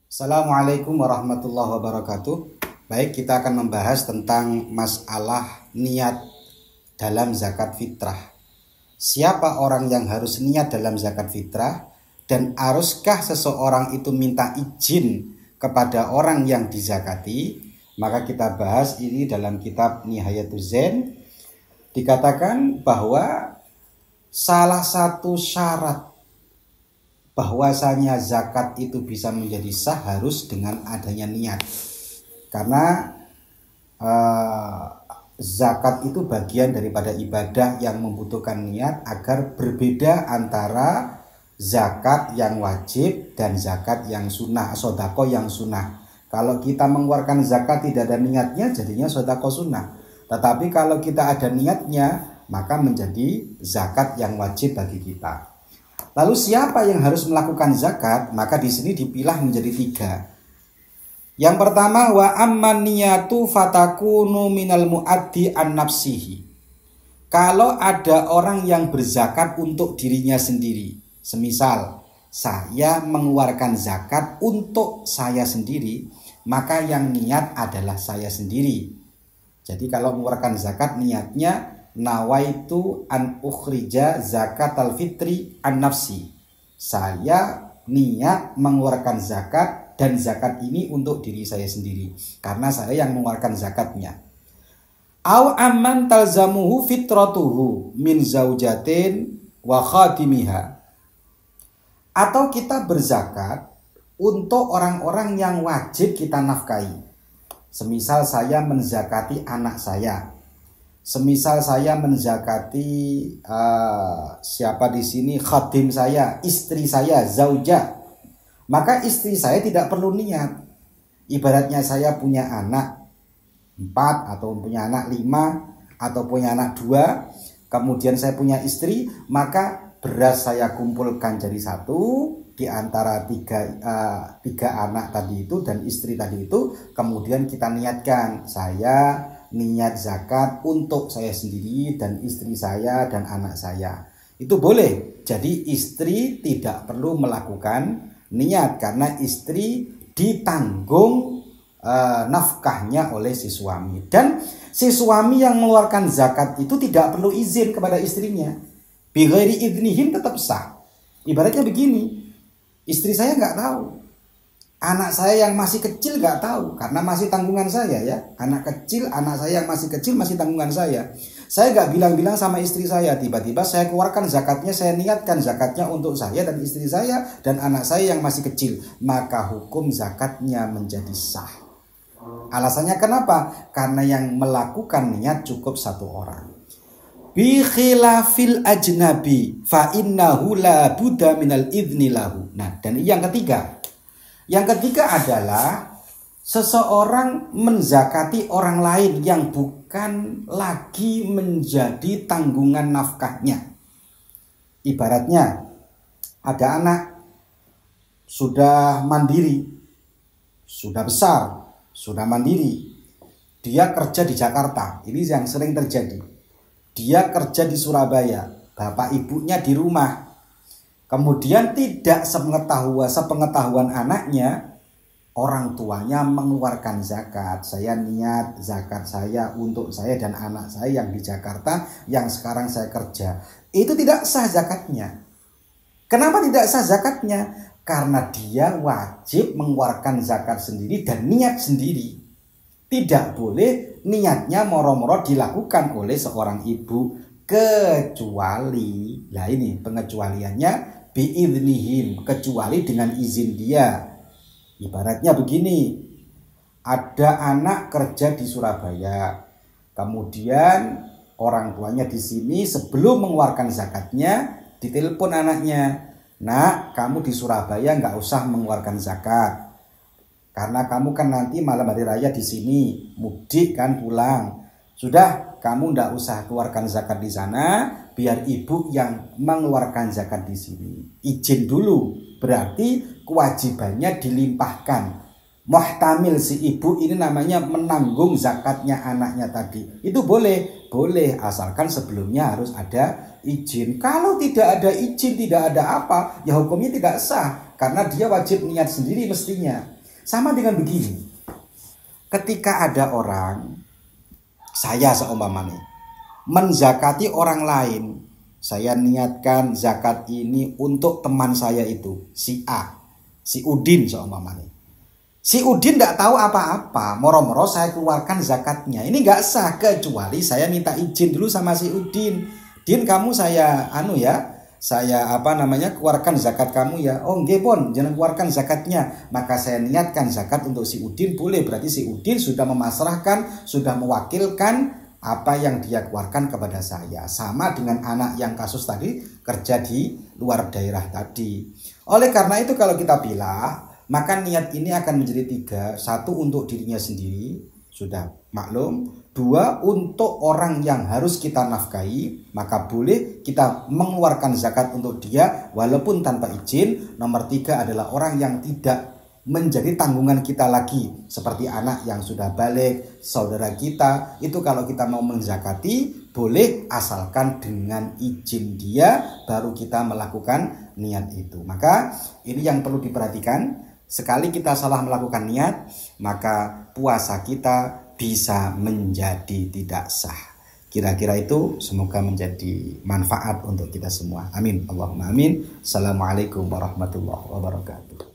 Assalamualaikum warahmatullahi wabarakatuh. Baik, kita akan membahas tentang masalah niat dalam zakat fitrah. Siapa orang yang harus niat dalam zakat fitrah, dan haruskah seseorang itu minta izin kepada orang yang dizakati? Maka kita bahas ini dalam kitab Nihayatuz Zain. Dikatakan bahwa salah satu syarat bahwasanya zakat itu bisa menjadi sah harus dengan adanya niat. Karena zakat itu bagian daripada ibadah yang membutuhkan niat, agar berbeda antara zakat yang wajib dan zakat yang sunnah, sodako yang sunnah. Kalau kita mengeluarkan zakat tidak ada niatnya, jadinya sodako sunnah. Tetapi kalau kita ada niatnya, maka menjadi zakat yang wajib bagi kita. Lalu siapa yang harus melakukan zakat? Maka di sini dipilah menjadi 3. Yang pertama, wa amman niyatu fatakunu minal muaddi an nafsihi. Kalau ada orang yang berzakat untuk dirinya sendiri, semisal saya mengeluarkan zakat untuk saya sendiri, maka yang niat adalah saya sendiri. Jadi kalau mengeluarkan zakat niatnya nawaitu an ukhrija zakatal fitri an nafsi. Saya niat mengeluarkan zakat, dan zakat ini untuk diri saya sendiri karena saya yang mengeluarkan zakatnya. Aw amman talzamuhu fitratuhu min zaujatin wa khadimiha. Atau kita berzakat untuk orang-orang yang wajib kita nafkahi. Semisal saya menzakati anak saya. Semisal saya menzakati siapa di sini, khadim saya, istri saya, zaujah. Maka istri saya tidak perlu niat. Ibaratnya saya punya anak 4 atau punya anak 5 atau punya anak 2, kemudian saya punya istri, maka beras saya kumpulkan jadi 1 di antara 3 anak tadi itu dan istri tadi itu, kemudian kita niatkan saya niat zakat untuk saya sendiri dan istri saya dan anak saya. Itu boleh. Jadi istri tidak perlu melakukan niat karena istri ditanggung nafkahnya oleh si suami. Dan si suami yang mengeluarkan zakat itu tidak perlu izin kepada istrinya. Bi ghairi idnihim tetap sah. Ibaratnya begini, istri saya nggak tahu, anak saya yang masih kecil nggak tahu karena masih tanggungan saya ya. Anak saya yang masih kecil masih tanggungan saya. Saya nggak bilang-bilang sama istri saya, tiba-tiba saya keluarkan zakatnya, saya niatkan zakatnya untuk saya dan istri saya dan anak saya yang masih kecil. Maka hukum zakatnya menjadi sah. Alasannya kenapa? Karena yang melakukan niat cukup 1 orang. Bi khilafil ajnabi fa innahu la budda minal idzni lahu. Nah, dan yang ketiga. Yang ketiga adalah seseorang menzakati orang lain yang bukan lagi menjadi tanggungan nafkahnya. Ibaratnya ada anak sudah mandiri, sudah besar, sudah mandiri. Dia kerja di Jakarta, ini yang sering terjadi. Dia kerja di Surabaya, bapak ibunya di rumah. Kemudian tidak sepengetahuan anaknya, orang tuanya mengeluarkan zakat. Saya niat zakat saya untuk saya dan anak saya yang di Jakarta, yang sekarang saya kerja. Itu tidak sah zakatnya. Kenapa tidak sah zakatnya? Karena dia wajib mengeluarkan zakat sendiri dan niat sendiri. Tidak boleh niatnya moro-moro dilakukan oleh seorang ibu, kecuali, nah ini pengecualiannya, biidnihim, kecuali dengan izin dia. Ibaratnya begini, ada anak kerja di Surabaya, kemudian orang tuanya di sini sebelum mengeluarkan zakatnya ditelepon anaknya, nak, kamu di Surabaya nggak usah mengeluarkan zakat karena kamu kan nanti malam hari raya di sini, mudik kan pulang. Sudah, kamu nggak usah keluarkan zakat di sana, biar ibu yang mengeluarkan zakat di sini. Izin dulu, berarti kewajibannya dilimpahkan. Muhtamil si ibu ini namanya menanggung zakatnya anaknya tadi. Itu boleh, asalkan sebelumnya harus ada izin. Kalau tidak ada izin, tidak ada apa, ya hukumnya tidak sah karena dia wajib niat sendiri mestinya. Sama dengan begini, ketika ada orang, saya seumpamanya menzakati orang lain, saya niatkan zakat ini untuk teman saya itu, si A, si Udin seumpamanya. Si Udin tidak tahu apa-apa, moro-moro saya keluarkan zakatnya. Ini nggak sah kecuali saya minta izin dulu sama si Udin. Din, kamu saya keluarkan zakat kamu ya. Oh nggih pon, jangan keluarkan zakatnya. Maka saya niatkan zakat untuk si Udin, boleh. Berarti si Udin sudah memasrahkan, sudah mewakilkan apa yang dia keluarkan kepada saya. Sama dengan anak yang kasus tadi kerja di luar daerah tadi. Oleh karena itu kalau kita pilih, maka niat ini akan menjadi 3. 1 untuk dirinya sendiri, sudah maklum. 2 untuk orang yang harus kita nafkahi, maka boleh kita mengeluarkan zakat untuk dia walaupun tanpa izin. Nomor 3 adalah orang yang tidak menjadi tanggungan kita lagi, seperti anak yang sudah balik, saudara kita. Itu kalau kita mau menzakati boleh, asalkan dengan izin dia baru kita melakukan niat itu. Maka ini yang perlu diperhatikan. Sekali kita salah melakukan niat, maka puasa kita bisa menjadi tidak sah. Kira-kira itu, semoga menjadi manfaat untuk kita semua. Amin. Allahumma amin. Assalamualaikum warahmatullahi wabarakatuh.